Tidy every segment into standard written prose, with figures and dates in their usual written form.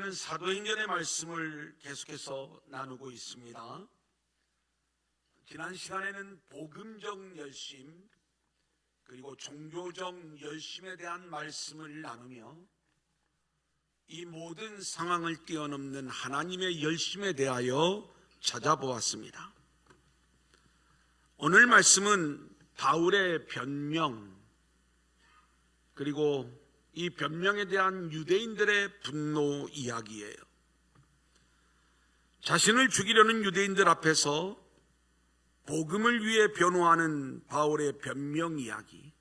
우리는 사도행전의 말씀을 계속해서 나누고 있습니다. 지난 시간에는 복음적 열심 그리고 종교적 열심에 대한 말씀을 나누며 이 모든 상황을 뛰어넘는 하나님의 열심에 대하여 찾아보았습니다. 오늘 말씀은 바울의 변명 그리고 이 변명에 대한 유대인들의 분노 이야기예요. 자신을 죽이려는 유대인들 앞에서 복음을 위해 변호하는 바울의 변명 이야기,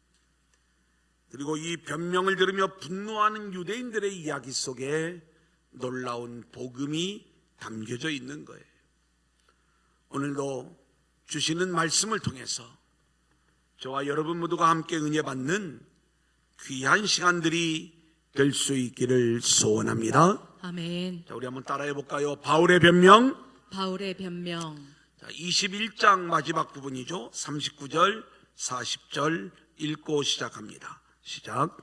그리고 이 변명을 들으며 분노하는 유대인들의 이야기 속에 놀라운 복음이 담겨져 있는 거예요. 오늘도 주시는 말씀을 통해서 저와 여러분 모두가 함께 은혜 받는 귀한 시간들이 될 수 있기를 소원합니다. 아멘. 자, 우리 한번 따라해 볼까요? 바울의 변명. 바울의 변명. 자, 21장 마지막 부분이죠. 39절, 40절 읽고 시작합니다. 시작.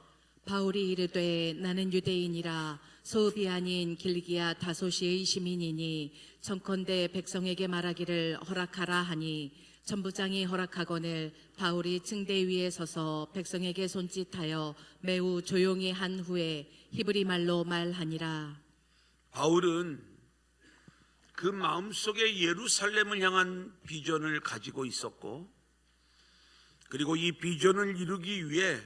바울이 이르되 나는 유대인이라 소읍이 아닌 길기야 다소시의 시민이니 청컨대 백성에게 말하기를 허락하라 하니 천부장이 허락하거늘 바울이 층대 위에 서서 백성에게 손짓하여 매우 조용히 한 후에 히브리 말로 말하니라. 바울은 그 마음속에 예루살렘을 향한 비전을 가지고 있었고, 그리고 이 비전을 이루기 위해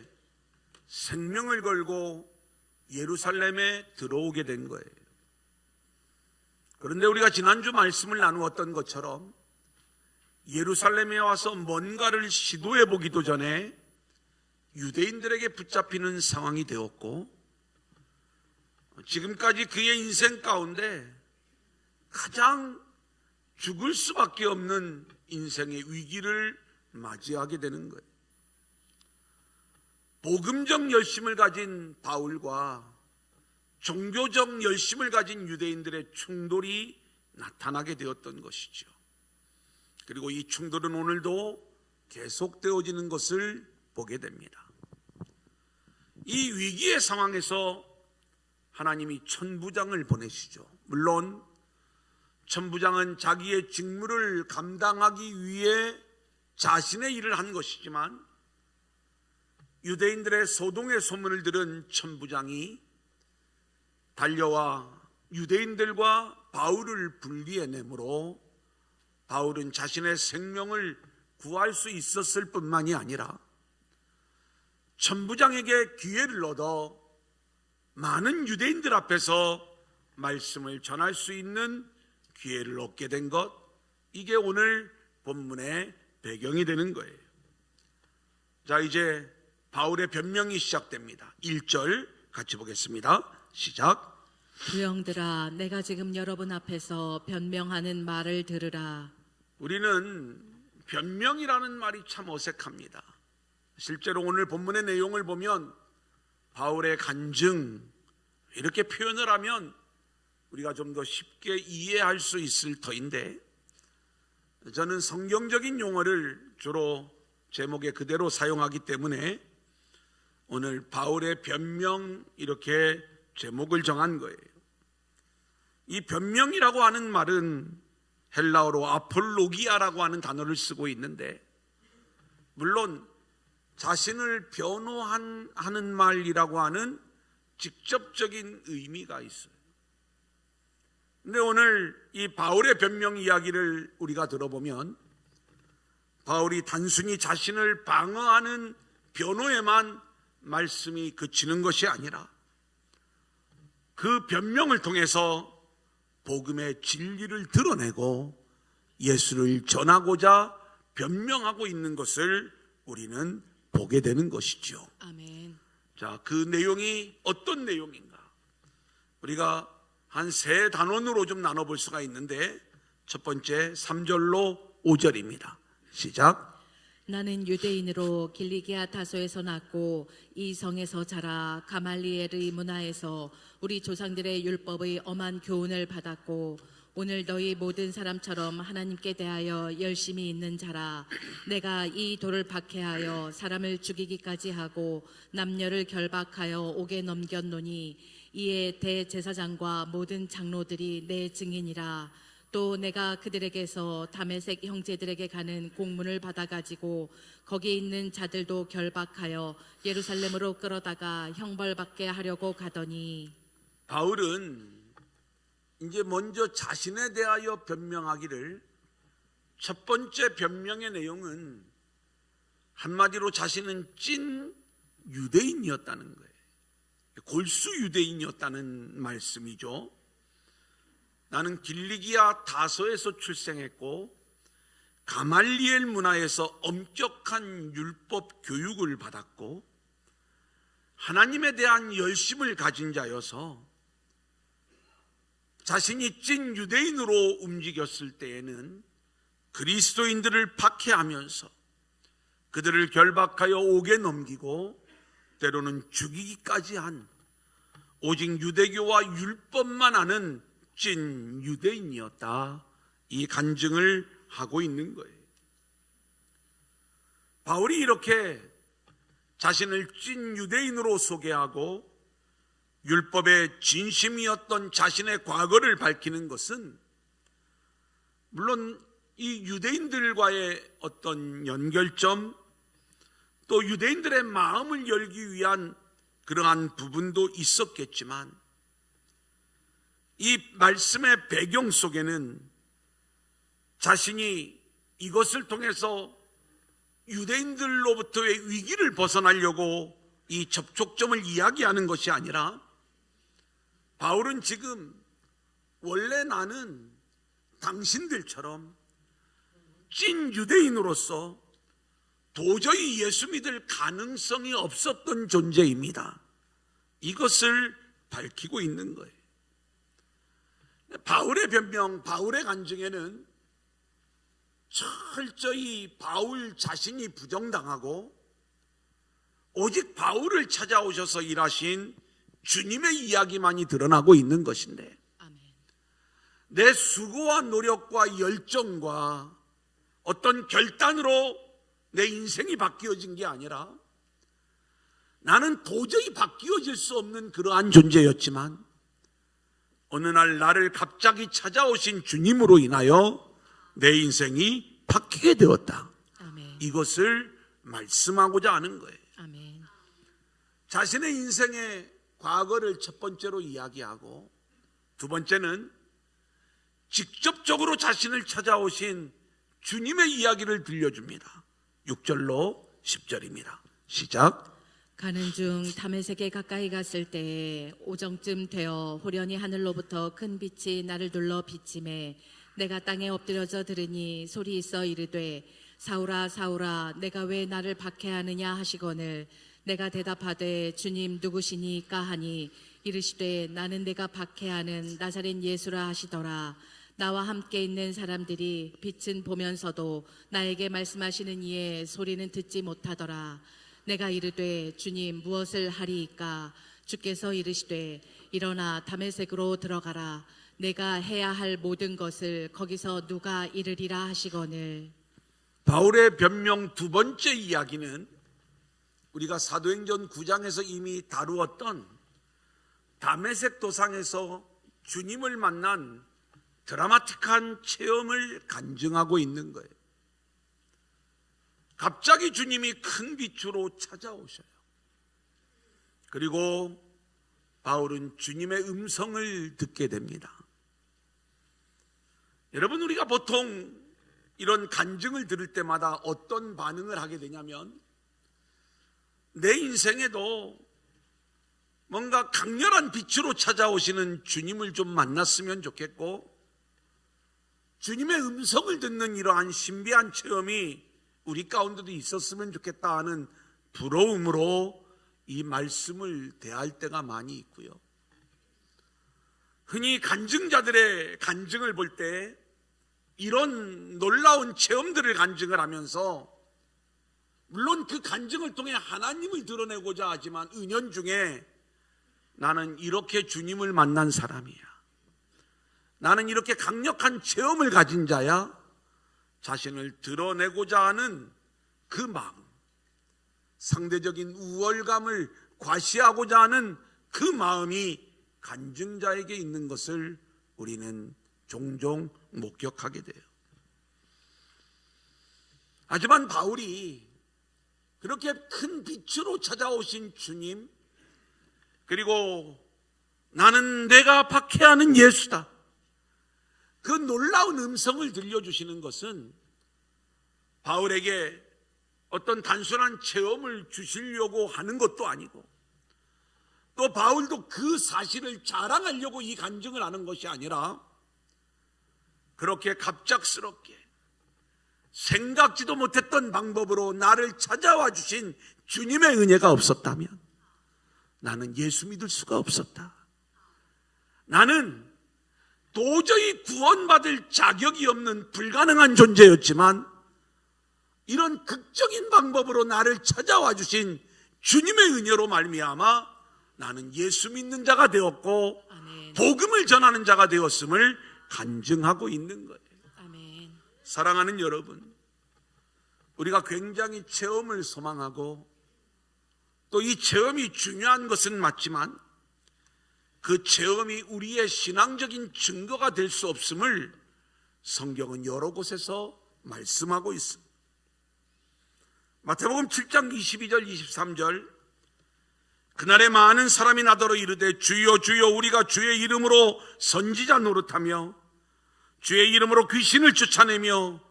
생명을 걸고 예루살렘에 들어오게 된 거예요. 그런데 우리가 지난주 말씀을 나누었던 것처럼 예루살렘에 와서 뭔가를 시도해 보기도 전에 유대인들에게 붙잡히는 상황이 되었고, 지금까지 그의 인생 가운데 가장 죽을 수밖에 없는 인생의 위기를 맞이하게 되는 거예요. 복음적 열심을 가진 바울과 종교적 열심을 가진 유대인들의 충돌이 나타나게 되었던 것이죠. 그리고 이 충돌은 오늘도 계속되어지는 것을 보게 됩니다. 이 위기의 상황에서 하나님이 천부장을 보내시죠. 물론 천부장은 자기의 직무를 감당하기 위해 자신의 일을 한 것이지만, 유대인들의 소동의 소문을 들은 천부장이 달려와 유대인들과 바울을 분리해내므로 바울은 자신의 생명을 구할 수 있었을 뿐만이 아니라 천부장에게 기회를 얻어 많은 유대인들 앞에서 말씀을 전할 수 있는 기회를 얻게 된 것, 이게 오늘 본문의 배경이 되는 거예요. 자, 이제 바울의 변명이 시작됩니다. 1절 같이 보겠습니다. 시작. 부형들아, 내가 지금 여러분 앞에서 변명하는 말을 들으라. 우리는 변명이라는 말이 참 어색합니다. 실제로 오늘 본문의 내용을 보면 바울의 간증 이렇게 표현을 하면 우리가 좀 더 쉽게 이해할 수 있을 터인데, 저는 성경적인 용어를 주로 제목에 그대로 사용하기 때문에 오늘 바울의 변명 이렇게 제목을 정한 거예요. 이 변명이라고 하는 말은 헬라어로 아폴로기아라고 하는 단어를 쓰고 있는데, 물론 자신을 변호하는 말이라고 하는 직접적인 의미가 있어요. 근데 오늘 이 바울의 변명 이야기를 우리가 들어보면 바울이 단순히 자신을 방어하는 변호에만 말씀이 그치는 것이 아니라 그 변명을 통해서 복음의 진리를 드러내고 예수를 전하고자 변명하고 있는 것을 우리는 보게 되는 것이죠. 아멘. 자, 그 내용이 어떤 내용인가? 우리가 한 세 단원으로 좀 나눠볼 수가 있는데, 첫 번째 3절로 5절입니다. 시작. 나는 유대인으로 길리기아 다소에서 났고 이 성에서 자라 가말리엘의 문화에서 우리 조상들의 율법의 엄한 교훈을 받았고 오늘 너희 모든 사람처럼 하나님께 대하여 열심히 있는 자라. 내가 이 돌을 박해하여 사람을 죽이기까지 하고 남녀를 결박하여 옥에 넘겼노니 이에 대제사장과 모든 장로들이 내 증인이라. 또 내가 그들에게서 다메섹 형제들에게 가는 공문을 받아가지고 거기 있는 자들도 결박하여 예루살렘으로 끌어다가 형벌받게 하려고 가더니. 바울은 이제 먼저 자신에 대하여 변명하기를, 첫 번째 변명의 내용은 한마디로 자신은 찐 유대인이었다는 거예요. 골수 유대인이었다는 말씀이죠. 나는 길리기아 다소에서 출생했고 가말리엘 문화에서 엄격한 율법 교육을 받았고 하나님에 대한 열심을 가진 자여서 자신이 찐 유대인으로 움직였을 때에는 그리스도인들을 박해하면서 그들을 결박하여 옥에 넘기고 때로는 죽이기까지 한 오직 유대교와 율법만 아는 찐 유대인이었다, 이 간증을 하고 있는 거예요. 바울이 이렇게 자신을 찐 유대인으로 소개하고 율법의 진심이었던 자신의 과거를 밝히는 것은 물론 이 유대인들과의 어떤 연결점, 또 유대인들의 마음을 열기 위한 그러한 부분도 있었겠지만, 이 말씀의 배경 속에는 자신이 이것을 통해서 유대인들로부터의 위기를 벗어나려고 이 접촉점을 이야기하는 것이 아니라, 바울은 지금 원래 나는 당신들처럼 찐 유대인으로서 도저히 예수 믿을 가능성이 없었던 존재입니다, 이것을 밝히고 있는 거예요. 바울의 변명, 바울의 간증에는 철저히 바울 자신이 부정당하고 오직 바울을 찾아오셔서 일하신 주님의 이야기만이 드러나고 있는 것인데, 아멘. 내 수고와 노력과 열정과 어떤 결단으로 내 인생이 바뀌어진 게 아니라 나는 도저히 바뀌어질 수 없는 그러한 존재였지만 어느 날 나를 갑자기 찾아오신 주님으로 인하여 내 인생이 바뀌게 되었다, 아멘. 이것을 말씀하고자 하는 거예요. 아멘. 자신의 인생의 과거를 첫 번째로 이야기하고, 두 번째는 직접적으로 자신을 찾아오신 주님의 이야기를 들려줍니다. 6절로 10절입니다. 시작. 가는 중 다메섹에 가까이 갔을 때에 오정쯤 되어 호련히 하늘로부터 큰 빛이 나를 둘러 비침에 내가 땅에 엎드려져 들으니 소리 있어 이르되 사울아 사울아 내가 왜 나를 박해하느냐 하시거늘 내가 대답하되 주님 누구시니까 하니 이르시되 나는 내가 박해하는 나사렛 예수라 하시더라. 나와 함께 있는 사람들이 빛은 보면서도 나에게 말씀하시는 이의 소리는 듣지 못하더라. 내가 이르되 주님 무엇을 하리이까? 주께서 이르시되 일어나 다메섹으로 들어가라. 내가 해야 할 모든 것을 거기서 누가 이르리라 하시거늘. 바울의 변명 두 번째 이야기는 우리가 사도행전 9장에서 이미 다루었던 다메섹 도상에서 주님을 만난 드라마틱한 체험을 간증하고 있는 거예요. 갑자기 주님이 큰 빛으로 찾아오셔요. 그리고 바울은 주님의 음성을 듣게 됩니다. 여러분, 우리가 보통 이런 간증을 들을 때마다 어떤 반응을 하게 되냐면, 내 인생에도 뭔가 강렬한 빛으로 찾아오시는 주님을 좀 만났으면 좋겠고, 주님의 음성을 듣는 이러한 신비한 체험이 우리 가운데도 있었으면 좋겠다 하는 부러움으로 이 말씀을 대할 때가 많이 있고요. 흔히 간증자들의 간증을 볼 때 이런 놀라운 체험들을 간증을 하면서, 물론 그 간증을 통해 하나님을 드러내고자 하지만 은연중에 나는 이렇게 주님을 만난 사람이야, 나는 이렇게 강력한 체험을 가진 자야, 자신을 드러내고자 하는 그 마음, 상대적인 우월감을 과시하고자 하는 그 마음이 간증자에게 있는 것을 우리는 종종 목격하게 돼요. 하지만 바울이 그렇게 큰 빛으로 찾아오신 주님, 그리고 나는 내가 박해하는 예수다, 그 놀라운 음성을 들려주시는 것은 바울에게 어떤 단순한 체험을 주시려고 하는 것도 아니고, 또 바울도 그 사실을 자랑하려고 이 간증을 하는 것이 아니라, 그렇게 갑작스럽게 생각지도 못했던 방법으로 나를 찾아와 주신 주님의 은혜가 없었다면 나는 예수 믿을 수가 없었다. 나는 도저히 구원받을 자격이 없는 불가능한 존재였지만, 이런 극적인 방법으로 나를 찾아와 주신 주님의 은혜로 말미암아 나는 예수 믿는 자가 되었고, 아멘. 복음을 전하는 자가 되었음을 간증하고 있는 거예요. 아멘. 사랑하는 여러분, 우리가 굉장히 체험을 소망하고 또 이 체험이 중요한 것은 맞지만, 그 체험이 우리의 신앙적인 증거가 될 수 없음을 성경은 여러 곳에서 말씀하고 있습니다. 마태복음 7장 22절 23절, 그날에 많은 사람이 나더러 이르되 주여 주여 우리가 주의 이름으로 선지자 노릇하며 주의 이름으로 귀신을 쫓아내며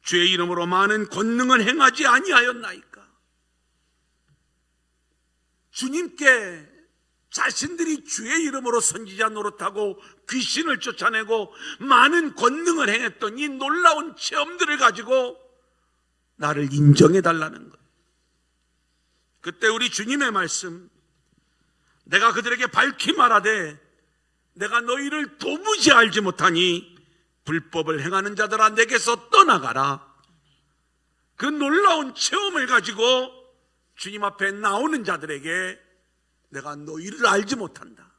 주의 이름으로 많은 권능을 행하지 아니하였나이까. 주님께 자신들이 주의 이름으로 선지자 노릇하고 귀신을 쫓아내고 많은 권능을 행했던 이 놀라운 체험들을 가지고 나를 인정해 달라는 것. 그때 우리 주님의 말씀, 내가 그들에게 밝히 말하되 내가 너희를 도무지 알지 못하니 불법을 행하는 자들아 내게서 떠나가라. 그 놀라운 체험을 가지고 주님 앞에 나오는 자들에게 내가 너희를 알지 못한다,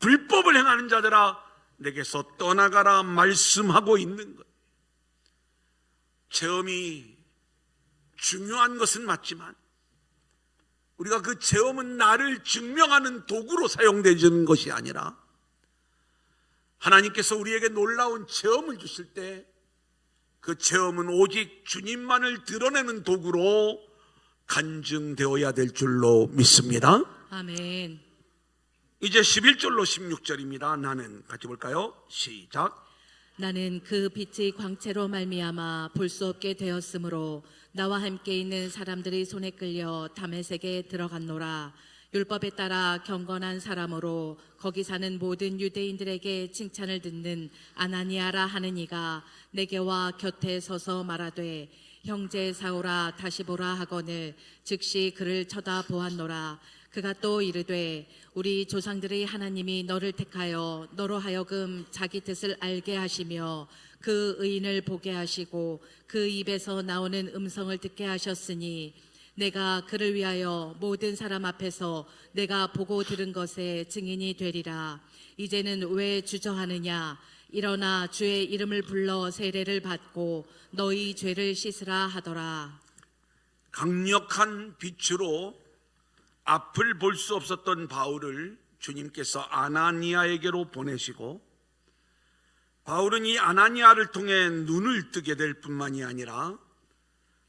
불법을 행하는 자들아 내게서 떠나가라 말씀하고 있는 것. 체험이 중요한 것은 맞지만 우리가 그 체험은 나를 증명하는 도구로 사용되는 것이 아니라, 하나님께서 우리에게 놀라운 체험을 주실 때 그 체험은 오직 주님만을 드러내는 도구로 간증되어야 될 줄로 믿습니다. 아멘. 이제 11절로 16절입니다. 나는 같이 볼까요? 시작. 나는 그 빛의 광채로 말미암아 볼 수 없게 되었으므로 나와 함께 있는 사람들의 손에 끌려 다메섹에 들어갔노라. 율법에 따라 경건한 사람으로 거기 사는 모든 유대인들에게 칭찬을 듣는 아나니아라 하는 이가 내게와 곁에 서서 말하되 형제 사울아 다시 보라 하거늘 즉시 그를 쳐다보았노라. 그가 또 이르되 우리 조상들의 하나님이 너를 택하여 너로 하여금 자기 뜻을 알게 하시며 그 의인을 보게 하시고 그 입에서 나오는 음성을 듣게 하셨으니 내가 그를 위하여 모든 사람 앞에서 내가 보고 들은 것에 증인이 되리라. 이제는 왜 주저하느냐? 일어나 주의 이름을 불러 세례를 받고 너희 죄를 씻으라 하더라. 강력한 빛으로 앞을 볼 수 없었던 바울을 주님께서 아나니아에게로 보내시고, 바울은 이 아나니아를 통해 눈을 뜨게 될 뿐만이 아니라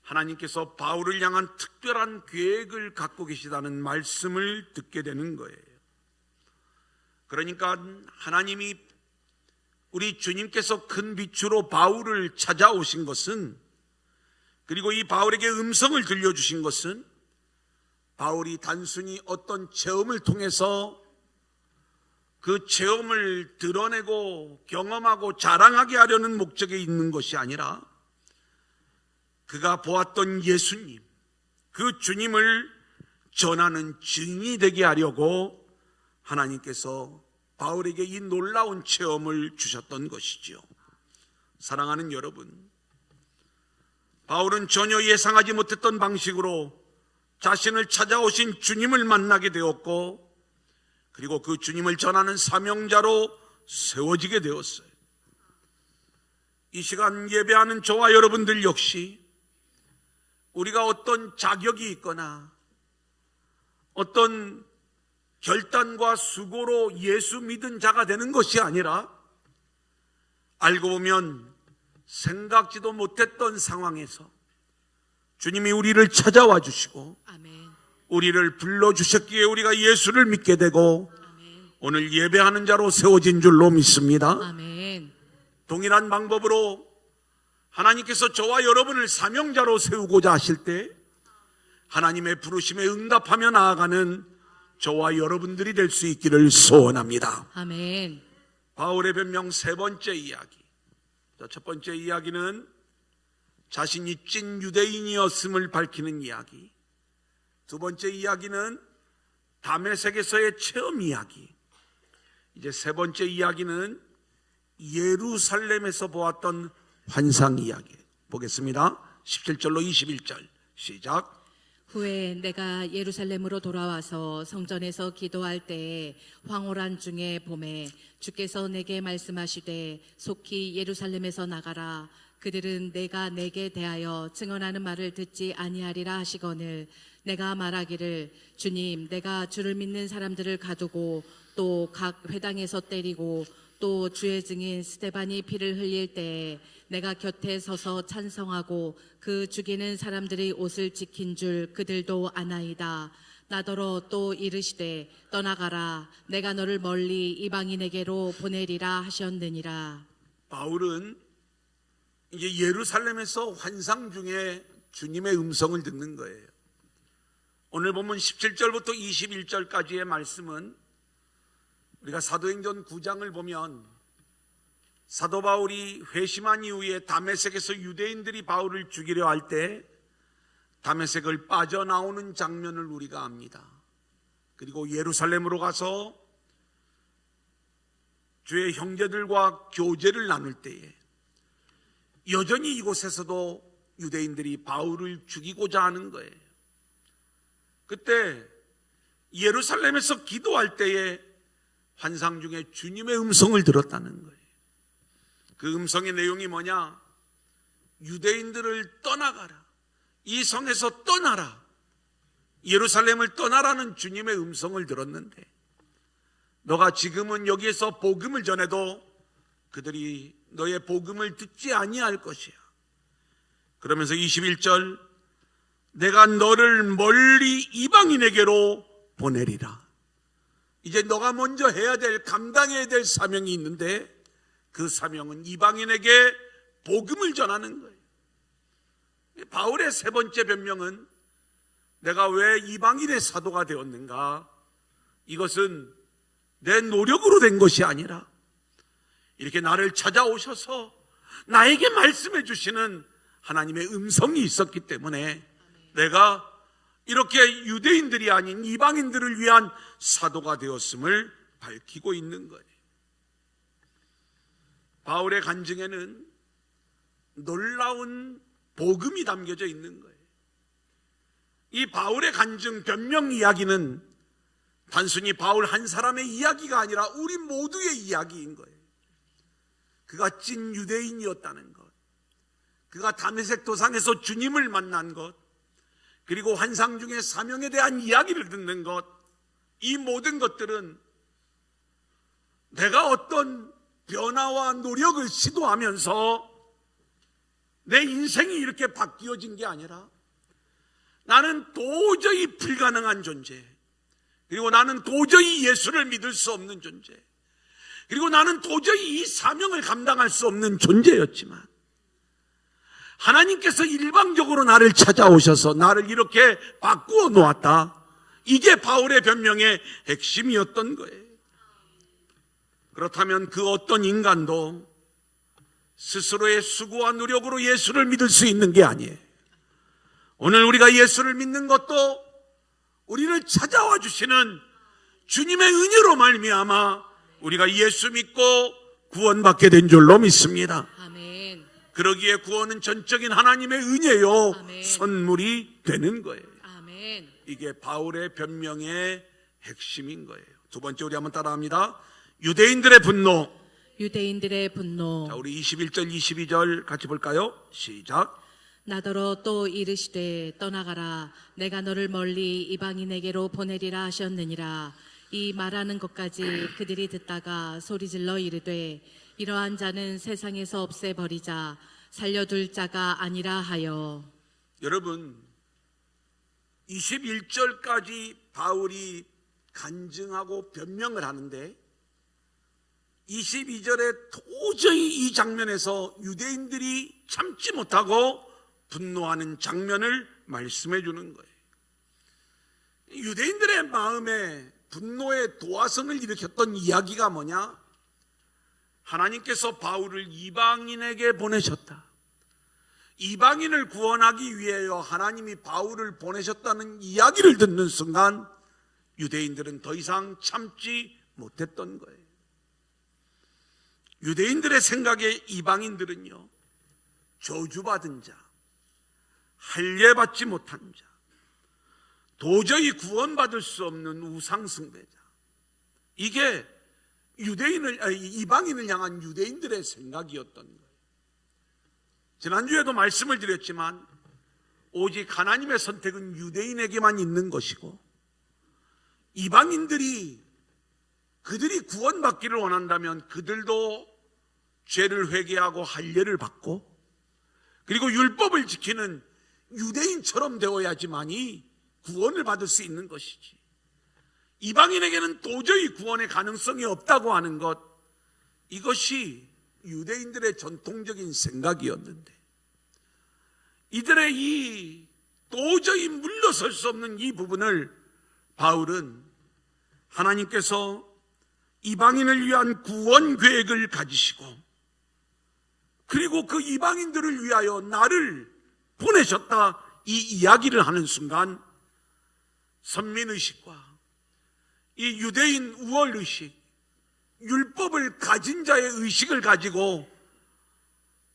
하나님께서 바울을 향한 특별한 계획을 갖고 계시다는 말씀을 듣게 되는 거예요. 그러니까 하나님이, 우리 주님께서 큰 빛으로 바울을 찾아오신 것은, 그리고 이 바울에게 음성을 들려주신 것은 바울이 단순히 어떤 체험을 통해서 그 체험을 드러내고 경험하고 자랑하게 하려는 목적에 있는 것이 아니라, 그가 보았던 예수님, 그 주님을 전하는 증인이 되게 하려고 하나님께서 바울에게 이 놀라운 체험을 주셨던 것이지요. 사랑하는 여러분, 바울은 전혀 예상하지 못했던 방식으로 자신을 찾아오신 주님을 만나게 되었고, 그리고 그 주님을 전하는 사명자로 세워지게 되었어요. 이 시간 예배하는 저와 여러분들 역시 우리가 어떤 자격이 있거나 어떤 결단과 수고로 예수 믿은 자가 되는 것이 아니라 알고 보면 생각지도 못했던 상황에서 주님이 우리를 찾아와 주시고 아멘. 우리를 불러주셨기에 우리가 예수를 믿게 되고 아멘. 오늘 예배하는 자로 세워진 줄로 믿습니다. 아멘. 동일한 방법으로 하나님께서 저와 여러분을 사명자로 세우고자 하실 때 하나님의 부르심에 응답하며 나아가는 저와 여러분들이 될 수 있기를 소원합니다. 아멘. 바울의 변명 세 번째 이야기. 첫 번째 이야기는 자신이 찐 유대인이었음을 밝히는 이야기. 두 번째 이야기는 다메섹에서의 체험 이야기. 이제 세 번째 이야기는 예루살렘에서 보았던 환상 이야기. 보겠습니다. 17절로 21절 시작. 후에 내가 예루살렘으로 돌아와서 성전에서 기도할 때에 황홀한 중에 봄에 주께서 내게 말씀하시되 속히 예루살렘에서 나가라. 그들은 내가 내게 대하여 증언하는 말을 듣지 아니하리라 하시거늘 내가 말하기를 주님 내가 주를 믿는 사람들을 가두고 또 각 회당에서 때리고 또 주의 증인 스데반이 피를 흘릴 때에 내가 곁에 서서 찬성하고 그 죽이는 사람들의 옷을 지킨 줄 그들도 아나이다. 나더러 또 이르시되 떠나가라. 내가 너를 멀리 이방인에게로 보내리라 하셨느니라. 바울은 이제 예루살렘에서 환상 중에 주님의 음성을 듣는 거예요. 오늘 본문 17절부터 21절까지의 말씀은 우리가 사도행전 9장을 보면 사도 바울이 회심한 이후에 다메섹에서 유대인들이 바울을 죽이려 할 때 다메섹을 빠져나오는 장면을 우리가 압니다. 그리고 예루살렘으로 가서 주의 형제들과 교제를 나눌 때에 여전히 이곳에서도 유대인들이 바울을 죽이고자 하는 거예요. 그때 예루살렘에서 기도할 때에 환상 중에 주님의 음성을 들었다는 거예요. 그 음성의 내용이 뭐냐? 유대인들을 떠나가라. 이 성에서 떠나라. 예루살렘을 떠나라는 주님의 음성을 들었는데 너가 지금은 여기에서 복음을 전해도 그들이 너의 복음을 듣지 아니할 것이야. 그러면서 21절 내가 너를 멀리 이방인에게로 보내리라. 이제 너가 먼저 해야 될 감당해야 될 사명이 있는데 그 사명은 이방인에게 복음을 전하는 거예요. 바울의 세 번째 변명은 내가 왜 이방인의 사도가 되었는가? 이것은 내 노력으로 된 것이 아니라 이렇게 나를 찾아오셔서 나에게 말씀해 주시는 하나님의 음성이 있었기 때문에 내가 이렇게 유대인들이 아닌 이방인들을 위한 사도가 되었음을 밝히고 있는 거예요. 바울의 간증에는 놀라운 복음이 담겨져 있는 거예요. 이 바울의 간증 변명 이야기는 단순히 바울 한 사람의 이야기가 아니라 우리 모두의 이야기인 거예요. 그가 찐 유대인이었다는 것, 그가 다메섹 도상에서 주님을 만난 것, 그리고 환상 중에 사명에 대한 이야기를 듣는 것, 이 모든 것들은 내가 어떤 변화와 노력을 시도하면서 내 인생이 이렇게 바뀌어진 게 아니라 나는 도저히 불가능한 존재, 그리고 나는 도저히 예수를 믿을 수 없는 존재, 그리고 나는 도저히 이 사명을 감당할 수 없는 존재였지만 하나님께서 일방적으로 나를 찾아오셔서 나를 이렇게 바꾸어 놓았다. 이게 바울의 변명의 핵심이었던 거예요. 그렇다면 그 어떤 인간도 스스로의 수고와 노력으로 예수를 믿을 수 있는 게 아니에요. 오늘 우리가 예수를 믿는 것도 우리를 찾아와 주시는 주님의 은혜로 말미암아 우리가 예수 믿고 구원받게 된 줄로 믿습니다. 아멘. 그러기에 구원은 전적인 하나님의 은혜요, 아멘. 선물이 되는 거예요. 아멘. 이게 바울의 변명의 핵심인 거예요. 두 번째 우리 한번 따라합니다. 유대인들의 분노. 유대인들의 분노. 자, 우리 21절 22절 같이 볼까요? 시작. 나더러 또 이르시되 떠나가라. 내가 너를 멀리 이방인에게로 보내리라 하셨느니라. 이 말하는 것까지 그들이 듣다가 소리질러 이르되 이러한 자는 세상에서 없애버리자 살려둘 자가 아니라 하여. 여러분 21절까지 바울이 간증하고 변명을 하는데 22절에 도저히 이 장면에서 유대인들이 참지 못하고 분노하는 장면을 말씀해 주는 거예요. 유대인들의 마음에 분노의 도화선을 일으켰던 이야기가 뭐냐? 하나님께서 바울을 이방인에게 보내셨다. 이방인을 구원하기 위하여 하나님이 바울을 보내셨다는 이야기를 듣는 순간 유대인들은 더 이상 참지 못했던 거예요. 유대인들의 생각에 이방인들은요, 저주받은 자, 할례받지 못한 자, 도저히 구원받을 수 없는 우상숭배자, 이게 이방인을 향한 유대인들의 생각이었던 거예요. 지난주에도 말씀을 드렸지만 오직 하나님의 선택은 유대인에게만 있는 것이고 이방인들이 그들이 구원받기를 원한다면 그들도 죄를 회개하고 할례를 받고 그리고 율법을 지키는 유대인처럼 되어야지만이 구원을 받을 수 있는 것이지, 이방인에게는 도저히 구원의 가능성이 없다고 하는 것, 이것이 유대인들의 전통적인 생각이었는데 이들의 이 도저히 물러설 수 없는 이 부분을 바울은 하나님께서 이방인을 위한 구원 계획을 가지시고 그리고 그 이방인들을 위하여 나를 보내셨다, 이 이야기를 하는 순간 선민의식과 이 유대인 우월의식, 율법을 가진 자의 의식을 가지고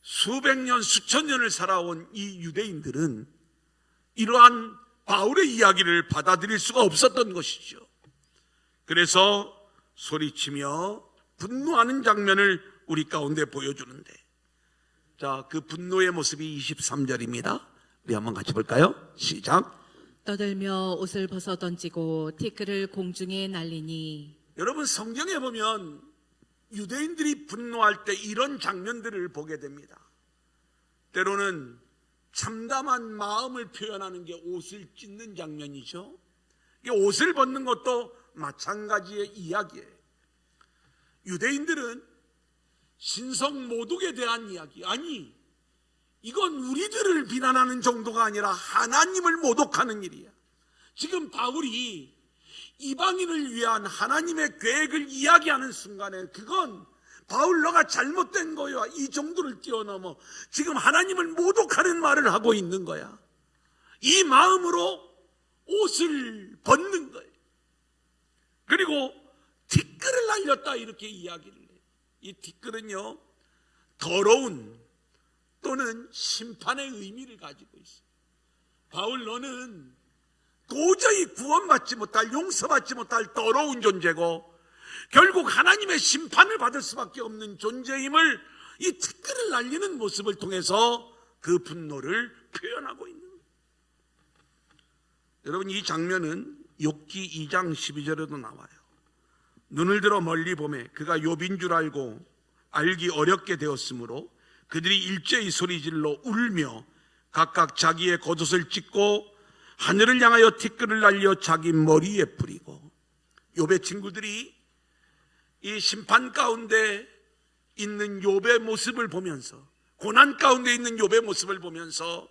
수백 년, 수천 년을 살아온 이 유대인들은 이러한 바울의 이야기를 받아들일 수가 없었던 것이죠. 그래서 소리치며 분노하는 장면을 우리 가운데 보여주는데, 자, 그 분노의 모습이 23절입니다. 우리 한번 같이 볼까요? 시작. 떠들며 옷을 벗어 던지고 티끌을 공중에 날리니. 여러분 성경에 보면 유대인들이 분노할 때 이런 장면들을 보게 됩니다. 때로는 참담한 마음을 표현하는 게 옷을 찢는 장면이죠. 이 옷을 벗는 것도 마찬가지의 이야기예요. 유대인들은 신성 모독에 대한 이야기, 아니 이건 우리들을 비난하는 정도가 아니라 하나님을 모독하는 일이야. 지금 바울이 이방인을 위한 하나님의 계획을 이야기하는 순간에 그건 바울 너가 잘못된 거야, 이 정도를 뛰어넘어 지금 하나님을 모독하는 말을 하고 있는 거야. 이 마음으로 옷을 벗는 거예요. 그리고 티끌을 날렸다, 이렇게 이야기를 해요. 이 티끌은요, 더러운 또는 심판의 의미를 가지고 있어요. 바울 너는 도저히 구원받지 못할, 용서받지 못할 더러운 존재고 결국 하나님의 심판을 받을 수밖에 없는 존재임을 이 티끌을 날리는 모습을 통해서 그 분노를 표현하고 있는 거예요. 여러분 이 장면은 욥기 2장 12절에도 나와요. 눈을 들어 멀리 보매 그가 욥인 줄 알고 알기 어렵게 되었으므로 그들이 일제히 소리질러 울며 각각 자기의 겉옷을 찢고 하늘을 향하여 티끌을 날려 자기 머리에 뿌리고. 욥의 친구들이 이 심판 가운데 있는 욥의 모습을 보면서, 고난 가운데 있는 욥의 모습을 보면서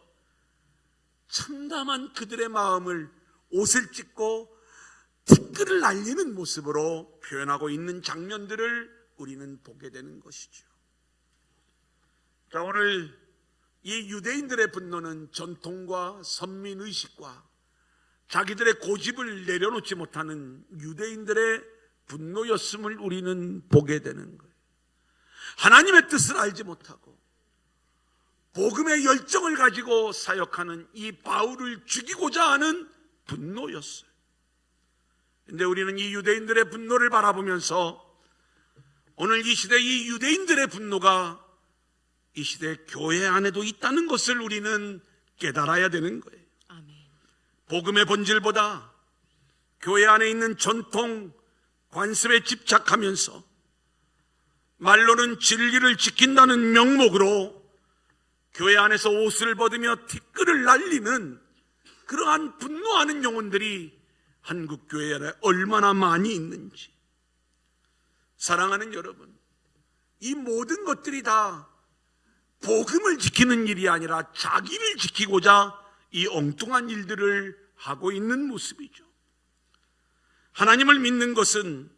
참담한 그들의 마음을 옷을 찢고 티끌을 날리는 모습으로 표현하고 있는 장면들을 우리는 보게 되는 것이죠. 자, 오늘 이 유대인들의 분노는 전통과 선민의식과 자기들의 고집을 내려놓지 못하는 유대인들의 분노였음을 우리는 보게 되는 거예요. 하나님의 뜻을 알지 못하고 복음의 열정을 가지고 사역하는 이 바울을 죽이고자 하는 분노였어요. 그런데 우리는 이 유대인들의 분노를 바라보면서 오늘 이 시대 이 유대인들의 분노가 이 시대 교회 안에도 있다는 것을 우리는 깨달아야 되는 거예요. 아멘. 복음의 본질보다 교회 안에 있는 전통, 관습에 집착하면서 말로는 진리를 지킨다는 명목으로 교회 안에서 옷을 벗으며 티끌을 날리는 그러한 분노하는 영혼들이 한국 교회 안에 얼마나 많이 있는지. 사랑하는 여러분, 이 모든 것들이 다 복음을 지키는 일이 아니라 자기를 지키고자 이 엉뚱한 일들을 하고 있는 모습이죠. 하나님을 믿는 것은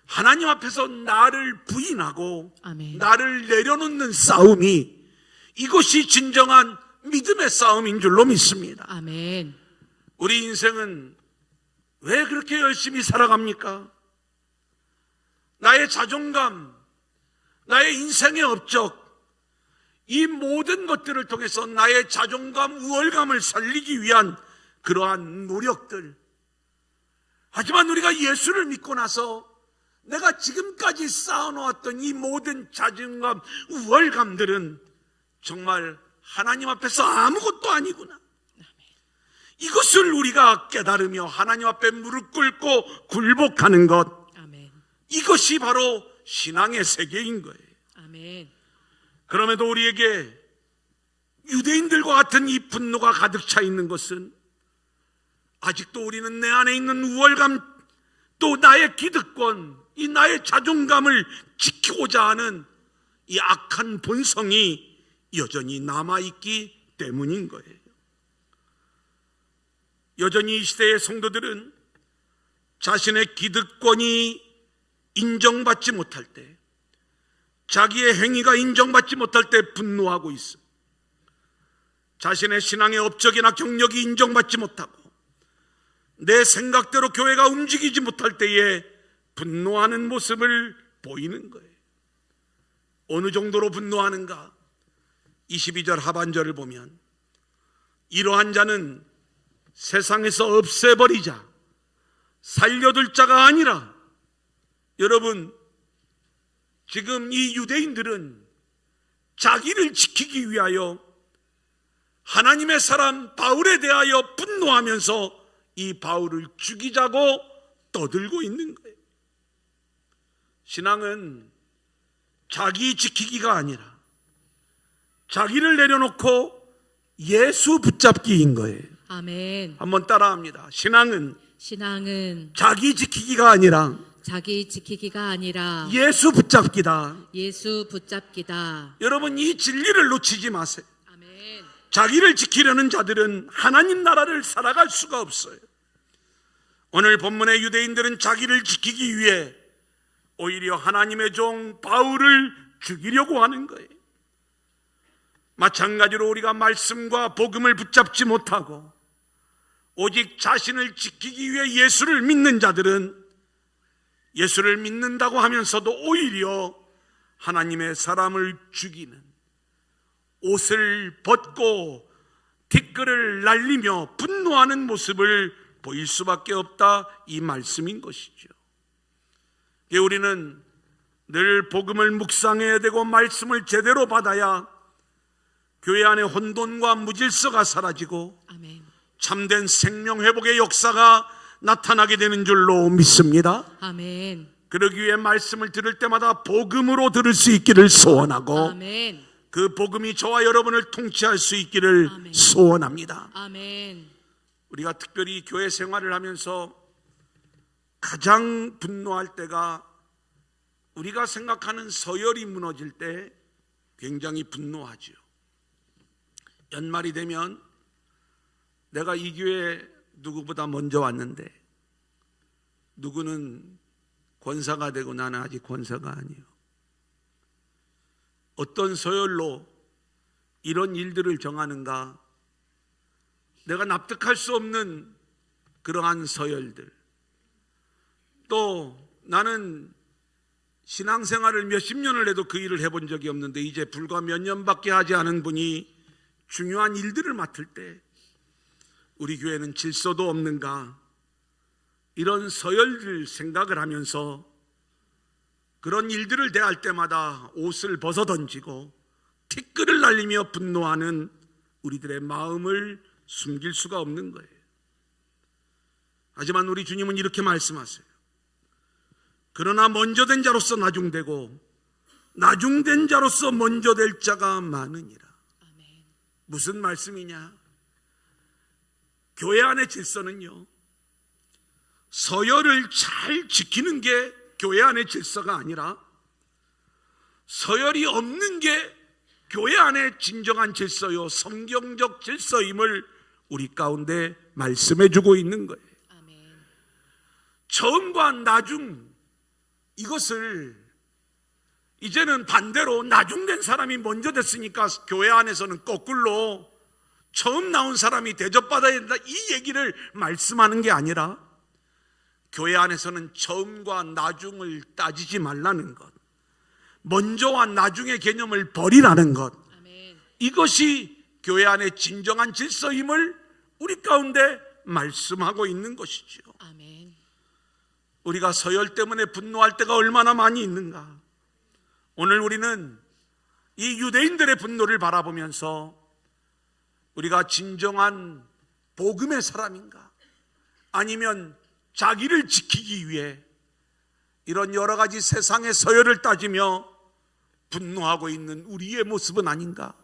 하나님 앞에서 나를 부인하고 아멘. 나를 내려놓는 싸움이, 이것이 진정한 믿음의 싸움인 줄로 믿습니다. 아멘. 우리 인생은 왜 그렇게 열심히 살아갑니까? 나의 자존감, 나의 인생의 업적, 이 모든 것들을 통해서 나의 자존감, 우월감을 살리기 위한 그러한 노력들. 하지만 우리가 예수를 믿고 나서 내가 지금까지 쌓아놓았던 이 모든 자존감, 우월감들은 정말 하나님 앞에서 아무것도 아니구나. 이것을 우리가 깨달으며 하나님 앞에 무릎 꿇고 굴복하는 것, 아멘. 이것이 바로 신앙의 세계인 거예요. 아멘. 그럼에도 우리에게 유대인들과 같은 이 분노가 가득 차 있는 것은 아직도 우리는 내 안에 있는 우월감, 또 나의 기득권, 이 나의 자존감을 지키고자 하는 이 악한 본성이 여전히 남아있기 때문인 거예요. 여전히 이 시대의 성도들은 자신의 기득권이 인정받지 못할 때, 자기의 행위가 인정받지 못할 때 분노하고 있어. 자신의 신앙의 업적이나 경력이 인정받지 못하고 내 생각대로 교회가 움직이지 못할 때에 분노하는 모습을 보이는 거예요. 어느 정도로 분노하는가? 22절 하반절을 보면 이러한 자는 세상에서 없애버리자, 살려둘 자가 아니라. 여러분, 지금 이 유대인들은 자기를 지키기 위하여 하나님의 사람 바울에 대하여 분노하면서 이 바울을 죽이자고 떠들고 있는 거예요. 신앙은 자기 지키기가 아니라 자기를 내려놓고 예수 붙잡기인 거예요. 아멘. 한번 따라합니다. 신앙은 자기 지키기가 아니라 자기 지키기가 아니라 예수 붙잡기다. 예수 붙잡기다. 여러분, 이 진리를 놓치지 마세요. 아멘. 자기를 지키려는 자들은 하나님 나라를 살아갈 수가 없어요. 오늘 본문의 유대인들은 자기를 지키기 위해 오히려 하나님의 종 바울을 죽이려고 하는 거예요. 마찬가지로 우리가 말씀과 복음을 붙잡지 못하고 오직 자신을 지키기 위해 예수를 믿는 자들은 예수를 믿는다고 하면서도 오히려 하나님의 사람을 죽이는, 옷을 벗고 티끌을 날리며 분노하는 모습을 보일 수밖에 없다, 이 말씀인 것이죠. 우리는 늘 복음을 묵상해야 되고 말씀을 제대로 받아야 교회 안에 혼돈과 무질서가 사라지고 아멘. 참된 생명 회복의 역사가 나타나게 되는 줄로 믿습니다. 아멘. 그러기 위해 말씀을 들을 때마다 복음으로 들을 수 있기를 소원하고 아멘. 그 복음이 저와 여러분을 통치할 수 있기를 아멘. 소원합니다. 아멘. 우리가 특별히 교회 생활을 하면서 가장 분노할 때가 우리가 생각하는 서열이 무너질 때 굉장히 분노하죠. 연말이 되면 내가 이 교회 누구보다 먼저 왔는데 누구는 권사가 되고 나는 아직 권사가 아니에요. 어떤 서열로 이런 일들을 정하는가? 내가 납득할 수 없는 그러한 서열들. 또 나는 신앙생활을 몇십 년을 해도 그 일을 해본 적이 없는데 이제 불과 몇 년밖에 하지 않은 분이 중요한 일들을 맡을 때 우리 교회는 질서도 없는가? 이런 서열들 생각을 하면서 그런 일들을 대할 때마다 옷을 벗어던지고 티끌을 날리며 분노하는 우리들의 마음을 숨길 수가 없는 거예요. 하지만 우리 주님은 이렇게 말씀하세요. 그러나 먼저 된 자로서 나중되고 나중된 자로서 먼저 될 자가 많으니라. 무슨 말씀이냐? 교회 안의 질서는요, 서열을 잘 지키는 게 교회 안의 질서가 아니라 서열이 없는 게 교회 안의 진정한 질서요, 성경적 질서임을 우리 가운데 말씀해 주고 있는 거예요. 아멘. 처음과 나중, 이것을 이제는 반대로 나중된 사람이 먼저 됐으니까 교회 안에서는 거꾸로 처음 나온 사람이 대접받아야 된다, 이 얘기를 말씀하는 게 아니라 교회 안에서는 처음과 나중을 따지지 말라는 것, 먼저와 나중의 개념을 버리라는 것, 아멘. 이것이 교회 안의 진정한 질서임을 우리 가운데 말씀하고 있는 것이죠. 아멘. 우리가 서열 때문에 분노할 때가 얼마나 많이 있는가. 오늘 우리는 이 유대인들의 분노를 바라보면서 우리가 진정한 복음의 사람인가, 아니면 자기를 지키기 위해 이런 여러 가지 세상의 서열을 따지며 분노하고 있는 우리의 모습은 아닌가,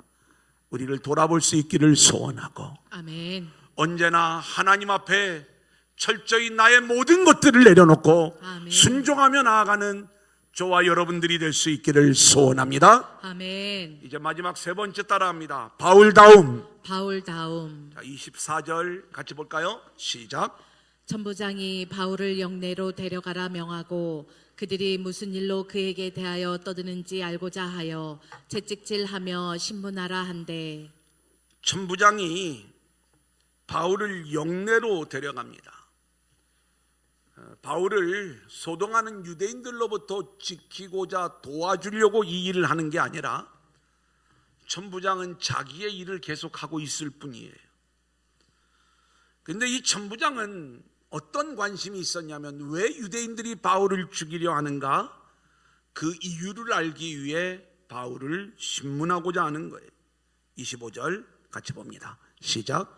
우리를 돌아볼 수 있기를 소원하고, 아멘. 언제나 하나님 앞에 철저히 나의 모든 것들을 내려놓고 아멘. 순종하며 나아가는 저와 여러분들이 될 수 있기를 소원합니다. 아멘. 이제 마지막 세 번째 따라합니다. 바울다움. 바울다움. 자, 24절 같이 볼까요? 시작. 천부장이 바울을 영내로 데려가라 명하고 그들이 무슨 일로 그에게 대하여 떠드는지 알고자 하여 채찍질하며 신문하라 한대. 천부장이 바울을 영내로 데려갑니다. 바울을 소동하는 유대인들로부터 지키고자 도와주려고 이 일을 하는 게 아니라 천부장은 자기의 일을 계속하고 있을 뿐이에요. 그런데 이 천부장은 어떤 관심이 있었냐면, 왜 유대인들이 바울을 죽이려 하는가, 그 이유를 알기 위해 바울을 신문하고자 하는 거예요. 25절 같이 봅니다. 시작.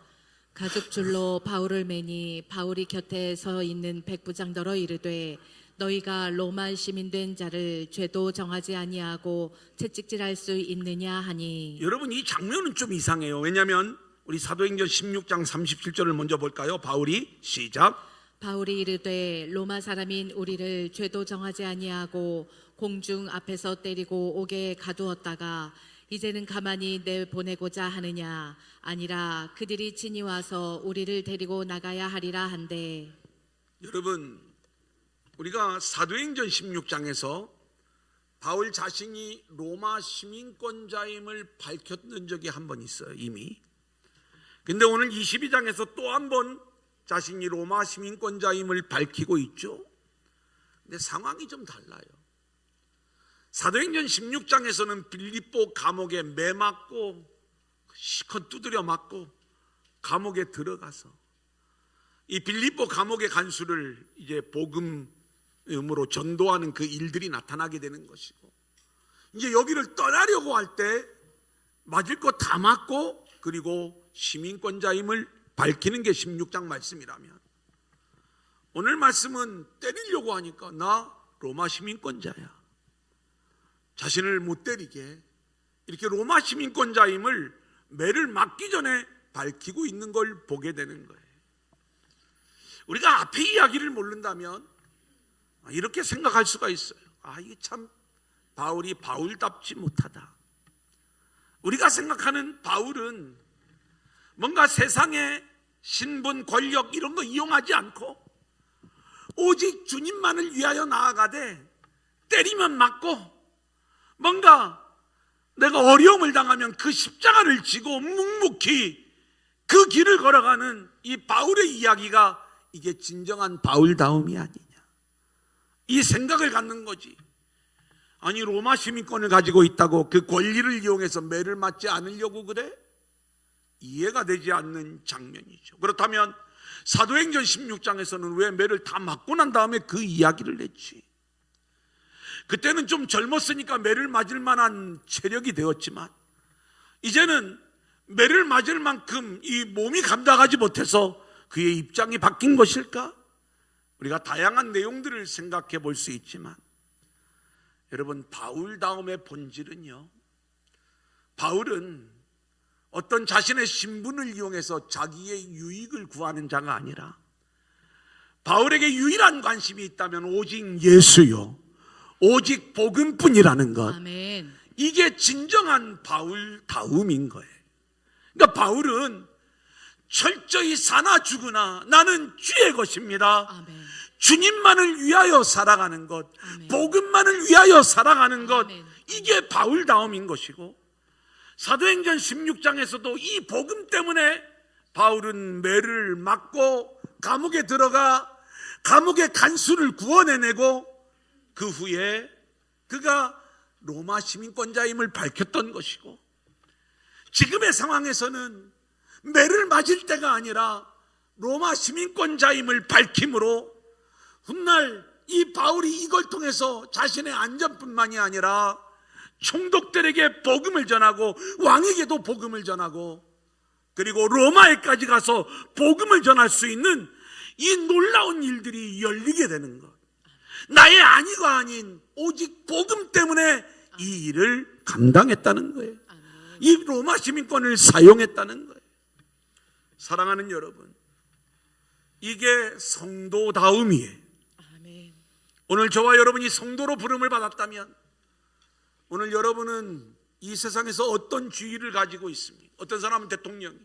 가죽줄로 바울을 매니 바울이 곁에 서 있는 백부장더러 이르되 너희가 로마 시민된 자를 죄도 정하지 아니하고 채찍질할 수 있느냐 하니. 여러분, 이 장면은 좀 이상해요. 왜냐하면 우리 사도행전 16장 37절을 먼저 볼까요? 바울이 시작. 바울이 이르되 로마 사람인 우리를 죄도 정하지 아니하고 공중 앞에서 때리고 옥에 가두었다가 이제는 가만히 내보내고자 하느냐, 아니라 그들이 친히 와서 우리를 데리고 나가야 하리라 한대. 여러분, 우리가 사도행전 16장에서 바울 자신이 로마 시민권자임을 밝혔던 적이 한 번 있어요, 이미. 근데 오늘 22장에서 또 한 번 자신이 로마 시민권자임을 밝히고 있죠. 근데 상황이 좀 달라요. 사도행전 16장에서는 빌립보 감옥에 매맞고 시컷 두드려 맞고 감옥에 들어가서 이 빌립보 감옥의 간수를 이제 복음으로 전도하는 그 일들이 나타나게 되는 것이고, 이제 여기를 떠나려고 할 때 맞을 거 다 맞고, 그리고 시민권자임을 밝히는 게 16장 말씀이라면, 오늘 말씀은 때리려고 하니까 나 로마 시민권자야, 자신을 못 때리게 이렇게 로마 시민권자임을 매를 맞기 전에 밝히고 있는 걸 보게 되는 거예요. 우리가 앞에 이야기를 모른다면 이렇게 생각할 수가 있어요. 이게 참 바울이 바울답지 못하다. 우리가 생각하는 바울은 뭔가 세상의 신분, 권력 이런 거 이용하지 않고 오직 주님만을 위하여 나아가되 때리면 맞고, 뭔가 내가 어려움을 당하면 그 십자가를 지고 묵묵히 그 길을 걸어가는 이 바울의 이야기가 이게 진정한 바울다움이 아니냐, 이 생각을 갖는 거지. 아니, 로마 시민권을 가지고 있다고 그 권리를 이용해서 매를 맞지 않으려고 그래? 이해가 되지 않는 장면이죠. 그렇다면 사도행전 16장에서는 왜 매를 다 맞고 난 다음에 그 이야기를 했지? 그때는 좀 젊었으니까 매를 맞을 만한 체력이 되었지만, 이제는 매를 맞을 만큼 이 몸이 감당하지 못해서 그의 입장이 바뀐 것일까? 우리가 다양한 내용들을 생각해 볼 수 있지만 여러분, 바울 다음의 본질은요, 바울은 어떤 자신의 신분을 이용해서 자기의 유익을 구하는 자가 아니라 바울에게 유일한 관심이 있다면 오직 예수요, 오직 복음뿐이라는 것, 아멘. 이게 진정한 바울다움인 거예요. 그러니까 바울은 철저히 사나 죽으나 나는 주의 것입니다. 아멘. 주님만을 위하여 살아가는 것, 아멘. 복음만을 위하여 살아가는 것, 아멘. 이게 바울다움인 것이고, 사도행전 16장에서도 이 복음 때문에 바울은 매를 맞고 감옥에 들어가 감옥의 간수를 구원해내고 그 후에 그가 로마 시민권자임을 밝혔던 것이고, 지금의 상황에서는 매를 맞을 때가 아니라 로마 시민권자임을 밝힘으로 훗날 이 바울이 이걸 통해서 자신의 안전뿐만이 아니라 총독들에게 복음을 전하고 왕에게도 복음을 전하고 그리고 로마에까지 가서 복음을 전할 수 있는 이 놀라운 일들이 열리게 되는 것, 나의 안위가 아닌 오직 복음 때문에 이 일을 감당했다는 거예요. 이 로마 시민권을 사용했다는 거예요. 사랑하는 여러분, 이게 성도다움이에요. 아멘. 오늘 저와 여러분이 성도로 부름을 받았다면 오늘 여러분은 이 세상에서 어떤 주의를 가지고 있습니까? 어떤 사람은 대통령이,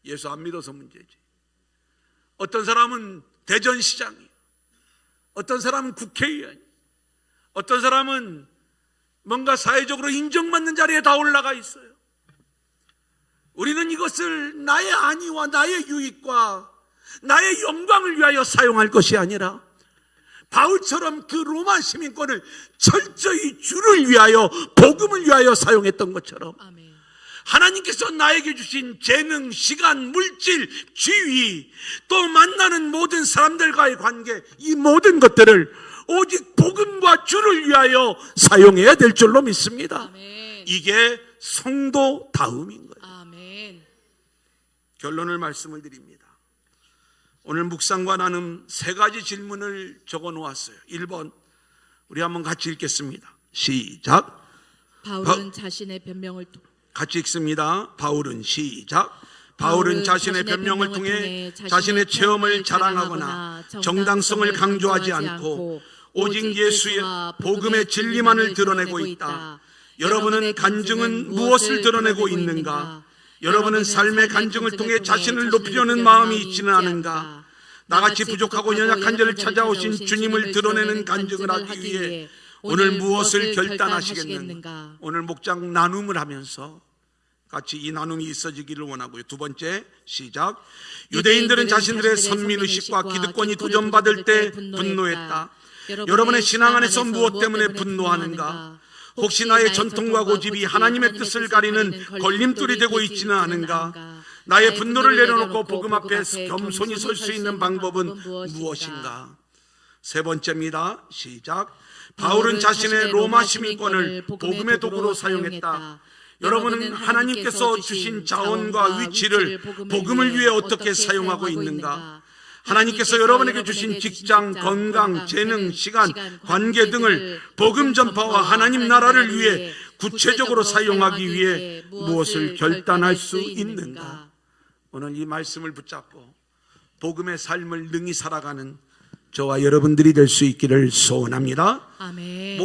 예수 안 믿어서 문제지. 어떤 사람은 대전시장이, 어떤 사람은 국회의원이, 어떤 사람은 뭔가 사회적으로 인정받는 자리에 다 올라가 있어요. 우리는 이것을 나의 안위와 나의 유익과 나의 영광을 위하여 사용할 것이 아니라 바울처럼 그 로마 시민권을 철저히 주를 위하여 복음을 위하여 사용했던 것처럼 아멘. 하나님께서 나에게 주신 재능, 시간, 물질, 지위, 또 만나는 모든 사람들과의 관계, 이 모든 것들을 오직 복음과 주를 위하여 사용해야 될 줄로 믿습니다. 아멘. 이게 성도다움인 거예요. 아멘. 결론을 말씀을 드립니다. 오늘 묵상과 나눔 세 가지 질문을 적어 놓았어요. 1번 우리 한번 같이 읽겠습니다. 시작. 바울은 자신의 변명을 같이 읽습니다. 바울은 시작. 바울은 자신의 변명을 통해 자신의 체험을 자랑하거나 정당성을 강조하지 않고 오직 예수의 복음의 진리만을 드러내고 있다. 여러분은 간증은 무엇을 드러내고 있는가? 여러분은 삶의 간증을 통해 자신을 높이려는 마음이 있지는 않은가? 나같이 부족하고 연약한 자를 찾아오신 주님을 드러내는 간증을 하기 위해 오늘 무엇을 결단하시겠는가? 오늘 목장 나눔을 하면서 같이 이 나눔이 있어지기를 원하고요. 두 번째, 시작. 유대인들은 자신들의 선민의식과 기득권이 도전받을 때 분노했다. 여러분의 신앙 안에서 무엇 때문에 분노하는가? 혹시 나의 전통과 고집이 하나님의 뜻을 가리는 걸림돌이 되고 있지는 않은가? 나의 분노를 내려놓고 복음 앞에 겸손히 설 수 있는 방법은 무엇인가? 세 번째입니다. 시작. 바울은 자신의 로마 시민권을 복음의 도구로 사용했다. 여러분은 하나님께서 주신 자원과 위치를 복음을 위해 어떻게 사용하고 있는가? 하나님께서 여러분에게 주신 직장, 건강, 재능, 시간, 관계 등을 복음 전파와 하나님 나라를 위해 구체적으로 사용하기 위해 무엇을 결단할 수 있는가? 오늘 이 말씀을 붙잡고 복음의 삶을 능히 살아가는 저와 여러분들이 될 수 있기를 소원합니다. 아멘.